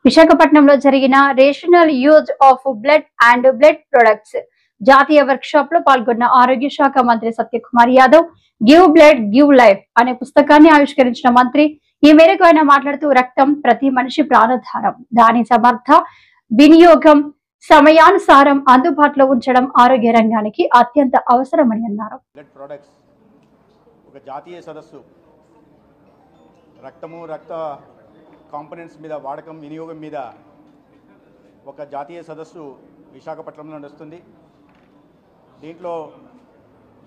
విశాఖపట్నంలో జరిగిన rational use of blood and blood products జాతీయ వర్క్ షాప్ లో పాల్గొన్న ఆరోగ్య శాఖ మంత్రి Satyakumar Yadav give blood give life అనే పుస్తకాన్ని ఆవిష్కరించిన మంత్రి ఈ మేరకు ఆయన మాట్లాడుతూ రక్తం ప్రతి మనిషి ప్రాణధారం, దాని సమర్థ వినియోగం సమయానుసారం అందుబాటులో ఉంచడం ఆరోగ్య రంగానికి అత్యంత అవసరమని అన్నారు. బ్లడ్ ప్రొడక్ట్స్ ఒక జాతీయ సదస్సు రక్తము రక్త కాంపోనెంట్స్ మీద వాడకం వినియోగం మీద ఒక జాతీయ సదస్సు విశాఖపట్నంలో నడుస్తుంది. దీంట్లో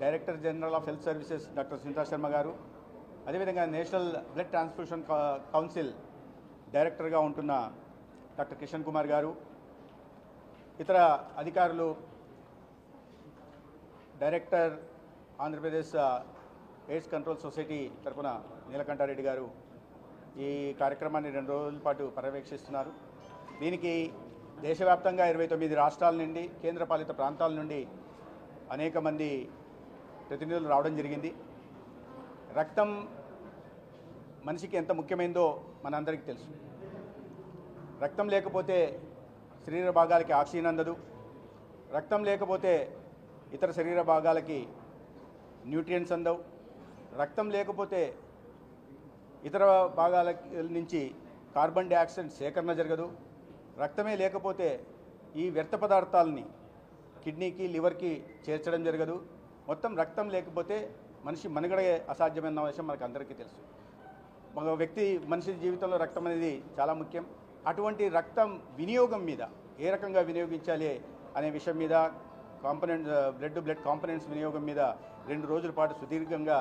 director general of health services doctor Sunita Sharma గారు, అదేవిధంగా నేషనల్ బ్లడ్ ట్రాన్స్ఫ్యూషన్ కౌన్సిల్ డైరెక్టర్గా ఉంటున్న డాక్టర్ కిషన్ కుమార్ గారు, ఇతర అధికారులు, director Andhra Pradesh AIDS control society తరఫున నీలకంఠారెడ్డి గారు ఈ కార్యక్రమాన్ని 2 రోజుల పాటు పర్యవేక్షిస్తున్నారు. దీనికి దేశవ్యాప్తంగా 29 రాష్ట్రాల నుండి, కేంద్రపాలిత ప్రాంతాల నుండి అనేక మంది ప్రతినిధులు రావడం జరిగింది. రక్తం మనిషికి ఎంత ముఖ్యమైందో మనందరికీ తెలుసు. రక్తం లేకపోతే శరీర భాగాలకి ఆక్సిజన్ అందదు. రక్తం లేకపోతే ఇతర శరీర భాగాలకి న్యూట్రియంట్స్ అందవు. రక్తం లేకపోతే ఇతర భాగాల నుంచి కార్బన్ డైఆక్సైడ్ సేకరణ జరగదు. రక్తమే లేకపోతే ఈ వ్యర్థ పదార్థాలని కిడ్నీకి, లివర్కి చేర్చడం జరగదు. మొత్తం రక్తం లేకపోతే మనిషి మనుగడే అసాధ్యమైన విషయం మనకు అందరికీ తెలుసు. మనిషి జీవితంలో రక్తం అనేది చాలా ముఖ్యం. అటువంటి రక్తం వినియోగం మీద, ఏ రకంగా వినియోగించాలి అనే విషయం మీద, బ్లడ్ కాంపోనెంట్స్ వినియోగం మీద 2 రోజుల పాటు సుదీర్ఘంగా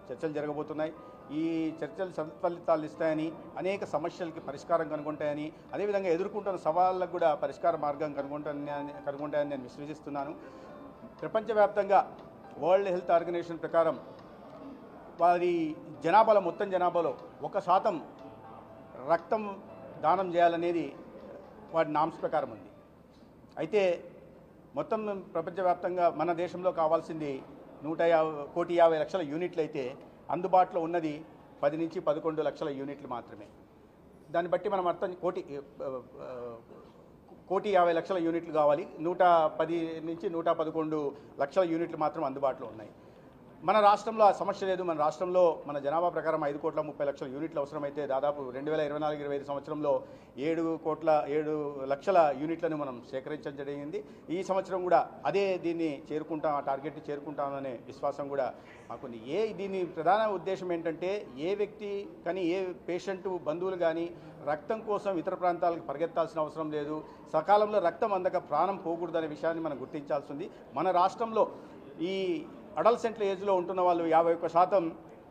చర్చలు జరగబోతున్నాయి. ఈ చర్చలు సత్ఫలితాలు ఇస్తాయని, అనేక సమస్యలకి పరిష్కారం కనుగొంటాయని, అదేవిధంగా ఎదుర్కొంటున్న సవాళ్ళకు కూడా పరిష్కార మార్గం కనుగొంటాయని నేను విశ్వసిస్తున్నాను. ప్రపంచవ్యాప్తంగా వరల్డ్ హెల్త్ ఆర్గనైజేషన్ ప్రకారం వారి జనాభాలో, మొత్తం జనాభాలో 1% రక్తం దానం చేయాలనేది వారి నామ్స్ ప్రకారం ఉంది. అయితే మొత్తం ప్రపంచవ్యాప్తంగా మన దేశంలో కావాల్సింది 150 లక్షల యూనిట్లు అయితే అందుబాటులో ఉన్నది 10 నుంచి 11 లక్షల యూనిట్లు మాత్రమే. దాన్ని బట్టి మనం అర్థం 1,50 లక్షల యూనిట్లు కావాలి. 110 నుంచి 111 లక్షల యూనిట్లు మాత్రం అందుబాటులో ఉన్నాయి. మన రాష్ట్రంలో ఆ సమస్య లేదు. మన రాష్ట్రంలో మన జనాభా ప్రకారం 5,30 లక్షల యూనిట్లు అవసరమైతే దాదాపు 2024-25 సంవత్సరంలో 7 లక్షల యూనిట్లను మనం సేకరించడం జరిగింది. ఈ సంవత్సరం కూడా దీన్ని చేరుకుంటాం, ఆ టార్గెట్ని చేరుకుంటామనే విశ్వాసం కూడా మాకుంది. దీని ప్రధాన ఉద్దేశం ఏంటంటే, ఏ వ్యక్తి కానీ, ఏ పేషెంటు బంధువులు కానీ రక్తం కోసం ఇతర ప్రాంతాలకు పరిగెత్తాల్సిన అవసరం లేదు. సకాలంలో రక్తం అందక ప్రాణం పోకూడదనే విషయాన్ని మనం గుర్తించాల్సి ఉంది. మన రాష్ట్రంలో ఈ అడల్సెంట్ల ఏజ్లో ఉంటున్న వాళ్ళు 51%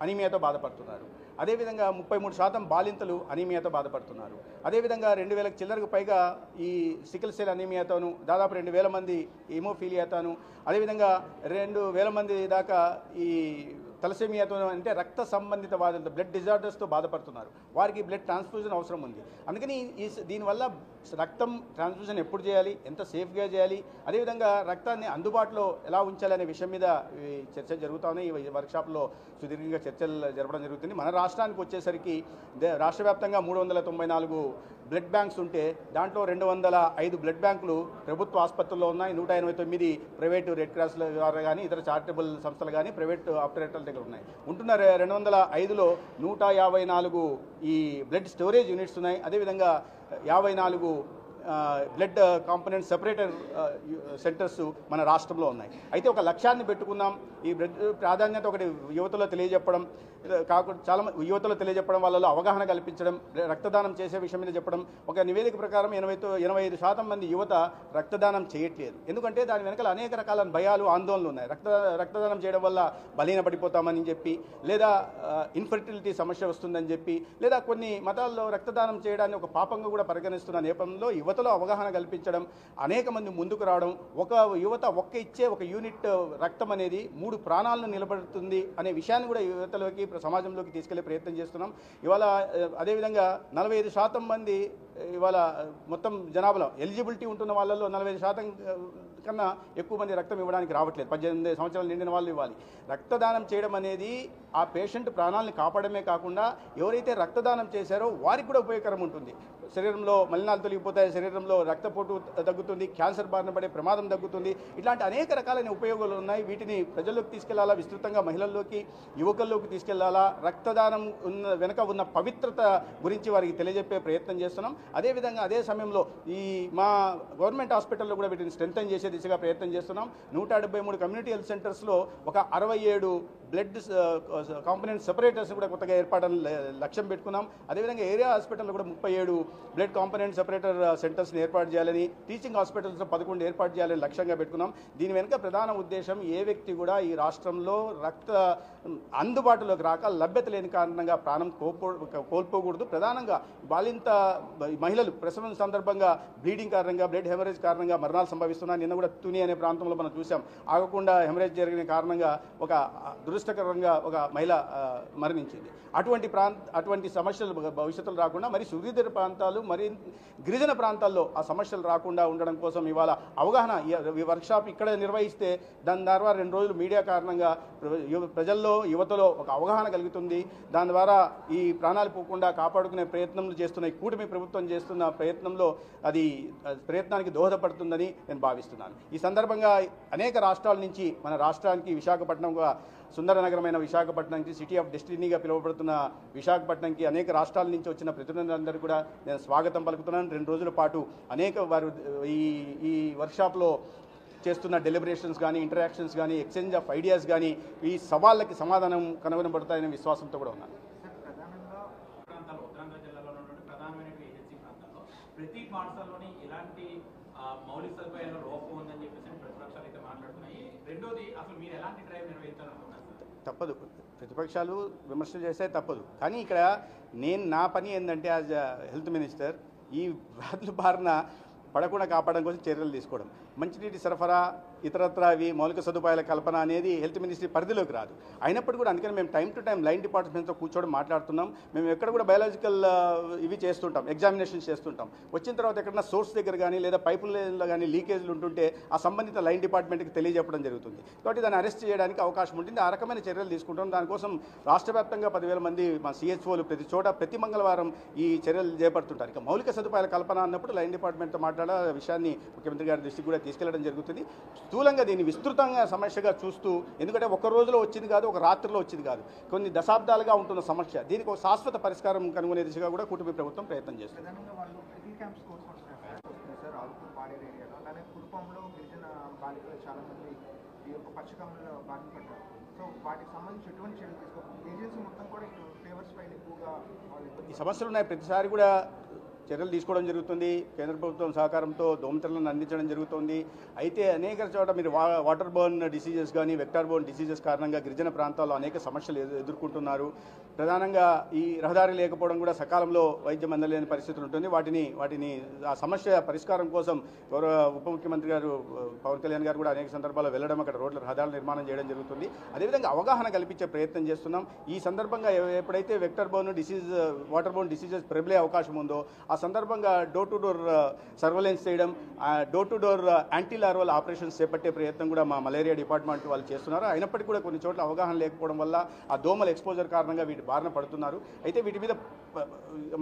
అనీమియాతో బాధపడుతున్నారు. అదేవిధంగా 33% బాలింతలు అనీమియాతో బాధపడుతున్నారు. అదేవిధంగా 2,000 చిల్లరకు పైగా ఈ సికిల్ సెల్ అనీమియాతోను, దాదాపు 2,000 మంది హీమోఫీలియాతోను, అదేవిధంగా 2,000 మంది దాకా ఈ తలసేమియాతో, అంటే రక్త సంబంధిత బాధలతో, బ్లడ్ డిజార్డర్స్తో బాధపడుతున్నారు. వారికి బ్లడ్ ట్రాన్స్ఫ్యూజన్ అవసరం ఉంది. అందుకని దీనివల్ల రక్తం ట్రాన్స్ఫ్యూజన్ ఎప్పుడు చేయాలి, ఎంత సేఫ్గా చేయాలి, అదేవిధంగా రక్తాన్ని అందుబాటులో ఎలా ఉంచాలి అనే విషయం మీద చర్చలు జరుగుతూ ఉన్నాయి. ఈ వర్క్షాప్లో సుదీర్ఘంగా చర్చలు జరపడం జరుగుతుంది. మన రాష్ట్రానికి వచ్చేసరికి రాష్ట్ర వ్యాప్తంగా 394 బ్లడ్ బ్యాంక్స్ ఉంటే దాంట్లో 205 బ్లడ్ బ్యాంకులు ప్రభుత్వ ఆసుపత్రుల్లో ఉన్నాయి. 189 ప్రైవేటు రెడ్ క్రాస్ ద్వారా కానీ, ఇతర చారిటబుల్ సంస్థలు కానీ, ప్రైవేట్ ఆపరేటర్ల దగ్గర ఉన్నాయి. ఉంటున్న 205లో 154 ఈ బ్లడ్ స్టోరేజ్ యూనిట్స్ ఉన్నాయి. అదేవిధంగా 54 బ్లడ్ కాంపోనెంట్ సెపరేటర్ సెంటర్స్ మన రాష్ట్రంలో ఉన్నాయి. అయితే ఒక లక్ష్యాన్ని పెట్టుకున్నాం. ఈ బ్లడ్ ప్రాధాన్యత ఒకటి యువతలో తెలియజెప్పడం, చాలా యువతలో తెలియజెప్పడం, వాళ్ళలో అవగాహన కల్పించడం, రక్తదానం చేసే విషయం మీద చెప్పడం. ఒక నివేదిక ప్రకారం 85% మంది యువత రక్తదానం చేయట్లేదు. ఎందుకంటే దాని వెనకాల అనేక రకాల భయాలు, ఆందోళనలు ఉన్నాయి. రక్తదానం చేయడం వల్ల బలహీనపడిపోతామని చెప్పి, లేదా ఇన్ఫర్టిలిటీ సమస్య వస్తుందని చెప్పి, లేదా కొన్ని మతాల్లో రక్తదానం చేయడాన్ని ఒక పాపంగా కూడా పరిగణిస్తున్న నేపథ్యంలో యువతలో అవగాహన కల్పించడం, అనేక మంది ముందుకు రావడం. ఒక్క యూనిట్ రక్తం అనేది 3 ప్రాణాలను నిలబడుతుంది అనే విషయాన్ని కూడా యువతలోకి, సమాజంలోకి తీసుకెళ్లే ప్రయత్నం చేస్తున్నాం. ఇవాళ అదేవిధంగా 45% మంది ఇవాళ మొత్తం జనాభాలో ఎలిజిబిలిటీ ఉంటున్న వాళ్ళలో 40% కన్నా ఎక్కువ మంది రక్తం ఇవ్వడానికి రావట్లేదు. 18 సంవత్సరాలు నిండిన వాళ్ళు ఇవ్వాలి. రక్తదానం చేయడం అనేది ఆ పేషెంట్ ప్రాణాలను కాపాడమే కాకుండా ఎవరైతే రక్తదానం చేశారో వారికి కూడా ఉపయోగకరం ఉంటుంది. శరీరంలో మలినాలు తొలగిపోతాయి, శరీరంలో రక్తపోటు తగ్గుతుంది, క్యాన్సర్ బారిన పడే ప్రమాదం తగ్గుతుంది. ఇట్లాంటి అనేక రకాలైన ఉపయోగాలు ఉన్నాయి. వీటిని ప్రజల్లోకి తీసుకెళ్లాలా, విస్తృతంగా మహిళల్లోకి, యువకుల్లోకి తీసుకెళ్లాలా. రక్తదానం వెనక ఉన్న పవిత్రత గురించి వారికి తెలియజెప్పే ప్రయత్నం చేస్తున్నాం. అదేవిధంగా అదే సమయంలో ఈ మా గవర్నమెంట్ హాస్పిటల్లో కూడా వీటిని స్ట్రెంథన్ చేసే దిశగా ప్రయత్నం చేస్తున్నాం. 173 కమ్యూనిటీ హెల్త్ సెంటర్స్లో ఒక 67 బ్లడ్ కాంపోనెంట్ సెపరేటర్స్ కూడా కొత్తగా ఏర్పాటని లక్ష్యం పెట్టుకున్నాం. అదేవిధంగా ఏరియా హాస్పిటల్లో కూడా 37 బ్లడ్ కాంపోనెంట్ సెపరేటర్ సెంటర్స్ని ఏర్పాటు చేయాలని, టీచింగ్ హాస్పిటల్స్లో 11 ఏర్పాటు చేయాలని లక్ష్యంగా పెట్టుకున్నాం. దీని వెనుక ప్రధాన ఉద్దేశం ఏ వ్యక్తి కూడా ఈ రాష్ట్రంలో రక్త అందుబాటులోకి రాక లభ్యత లేని కారణంగా ప్రాణం కోల్పోకూడదు. ప్రధానంగా బాలింత మహిళలు ప్రసవం సందర్భంగా బ్లీడింగ్ కారణంగా, బ్లడ్ హెమరేజ్ కారణంగా మరణాలు సంభవిస్తున్నాయి. నిన్న కూడా తుని అనే ప్రాంతంలో మనం చూసాం. ఆగకుండా హెమరేజ్ జరిగిన కారణంగా ఒక దురదృష్టకరంగా ఒక మహిళ మరణించింది. అటువంటి సమస్యలు భవిష్యత్తులో రాకుండా మరి సుదీర్ఘ ప్రాంతాలు, మరి గిరిజన ప్రాంతాల్లో ఆ సమస్యలు రాకుండా ఉండడం కోసం ఇవాళ అవగాహన ఈ వర్క్షాప్ ఇక్కడ నిర్వహిస్తే దాని ద్వారా 2 రోజులు మీడియా కారణంగా ప్రజల్లో, యువతలో ఒక అవగాహన కలుగుతుంది. దాని ద్వారా ఈ ప్రాణాలు పోకుండా కాపాడుకునే ప్రయత్నం చేస్తున్న ఈ కూటమి ప్రభుత్వం చేస్తున్న ప్రయత్నంలో అది ప్రయత్నానికి దోహదపడుతుందని నేను భావిస్తున్నాను. ఈ సందర్భంగా అనేక రాష్ట్రాల నుంచి మన రాష్ట్రానికి విశాఖపట్నంగా సుందర నగరమైన విశాఖపట్నంకి, సిటీ ఆఫ్ డెస్టినీగా పిలువబడుతున్న విశాఖపట్నంకి అనేక రాష్ట్రాల నుంచి వచ్చిన ప్రతినిధులందరూ కూడా నేను స్వాగతం పలుకుతున్నాను. 2 రోజుల పాటు అనేక వారు ఈ వర్క్షాప్లో చేస్తున్న డెలిబరేషన్స్ కానీ, ఇంటరాక్షన్స్ కానీ, ఎక్స్చేంజ్ ఆఫ్ ఐడియాస్ కానీ ఈ సవాళ్ళకి సమాధానం కనుగొనబడతాయనే విశ్వాసంతో కూడా ఉన్నాను. ప్రతి పాఠశాలలోని ఇలాంటి మౌలిక సదుపాయాల లోపం ఉందని చెప్పేసి ప్రతిపక్షాలు అయితే మాట్లాడుతున్నాయి. రెండోది, అసలు మీరు ఎలాంటి డ్రైవ్ నిర్వహించాలనుకుంటున్నారు? తప్పదు, ప్రతిపక్షాలు విమర్శలు చేస్తే తప్పదు. కానీ ఇక్కడ నా పని ఏంటంటే యాజ్ హెల్త్ మినిస్టర్ ఈ వ్యాధుల బారిన పడకుండా కాపాడడం కోసం చర్యలు తీసుకోవడం. మంచినీటి సరఫరా, ఇతరత్ర అవి మౌలిక సదుపాయాల కల్పన అనేది హెల్త్ మినిస్ట్రీ పరిధిలోకి రాదు. అయినప్పటికీ కూడా అందుకని మేము టైం టు టైం లైన్ డిపార్ట్మెంట్తో కూర్చోవడం మాట్లాడుతున్నాం. మేము ఎక్కడ కూడా బయాలజికల్ ఇవి చేస్తుంటాం, ఎగ్జామినేషన్స్ చేస్తుంటాం. వచ్చిన తర్వాత ఎక్కడన్నా సోర్స్ దగ్గర కానీ లేదా పైపులలో కానీ లీకేజ్లు ఉంటుంటే ఆ సంబంధిత లైన్ డిపార్ట్మెంట్కి తెలియజెప్పడం జరుగుతుంది. కాబట్టి దాన్ని అరెస్ట్ చేయడానికి అవకాశం ఉంటుంది. ఆ రకమైన చర్యలు తీసుకుంటాం. దానికోసం రాష్ట్ర వ్యాప్తంగా 10,000 మంది మా CHOలు ప్రతి చోట ప్రతి మంగళవారం ఈ చర్యలు చేపడుతుంటారు. ఇక మౌలిక సదుపాయాల కల్పన అన్నప్పుడు లైన్ డిపార్ట్మెంట్తో మాట్లాడే విషయాన్ని ముఖ్యమంత్రి గారి దృష్టికి కూడా తీసుకెళ్లడం జరుగుతుంది. స్థూలంగా దీన్ని విస్తృతంగా సమస్యగా చూస్తూ, ఎందుకంటే ఒక రోజులో వచ్చింది కాదు, ఒక రాత్రిలో వచ్చింది కాదు, కొన్ని దశాబ్దాలుగా ఉంటున్న సమస్య. దీనికి ఒక శాశ్వత పరిష్కారం కనుగొనే దిశగా కూడా కూటమి ప్రభుత్వం ప్రయత్నం చేస్తుంది. ఈ సమస్యలు ఉన్నాయి, ప్రతిసారి కూడా చర్యలు తీసుకోవడం జరుగుతుంది. కేంద్ర ప్రభుత్వం సహకారంతో దోమతెరలను అందించడం జరుగుతుంది. అయితే అనేక చోట మీరు వాటర్ బోర్న్ డిసీజెస్ కానీ, వెక్టార్ బోర్న్ డిసీజెస్ కారణంగా గిరిజన ప్రాంతాల్లో అనేక సమస్యలు ఎదుర్కొంటున్నారు. ప్రధానంగా ఈ రహదారి లేకపోవడం కూడా సకాలంలో వైద్యం అందలేని పరిస్థితులు ఉంటుంది. వాటిని ఆ సమస్య పరిష్కారం కోసం గౌరవ ఉప ముఖ్యమంత్రి గారు పవన్ కళ్యాణ్ గారు కూడా అనేక సందర్భాల్లో వెళ్ళడం, అక్కడ రోడ్ల రహదారుల నిర్మాణం చేయడం జరుగుతుంది. అదేవిధంగా అవగాహన కల్పించే ప్రయత్నం చేస్తున్నాం. ఈ సందర్భంగా ఎప్పుడైతే vector borne disease, water borne diseases ప్రబలే అవకాశం ఉందో ఆ సందర్భంగా డోర్ టు డోర్ సర్వేలెన్స్ చేయడం, door to door anti larval operations చేపట్టే ప్రయత్నం కూడా మా మలేరియా డిపార్ట్మెంట్ వాళ్ళు చేస్తున్నారు. అయినప్పటికీ కూడా కొన్ని చోట్ల అవగాహన లేకపోవడం వల్ల ఆ దోమల ఎక్స్పోజర్ కారణంగా వీటి బారిన పడుతున్నారు. అయితే వీటి మీద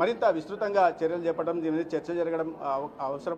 మరింత విస్తృతంగా చర్యలు చేపట్టడం, దీని మీద చర్చ జరగడం అవసరం.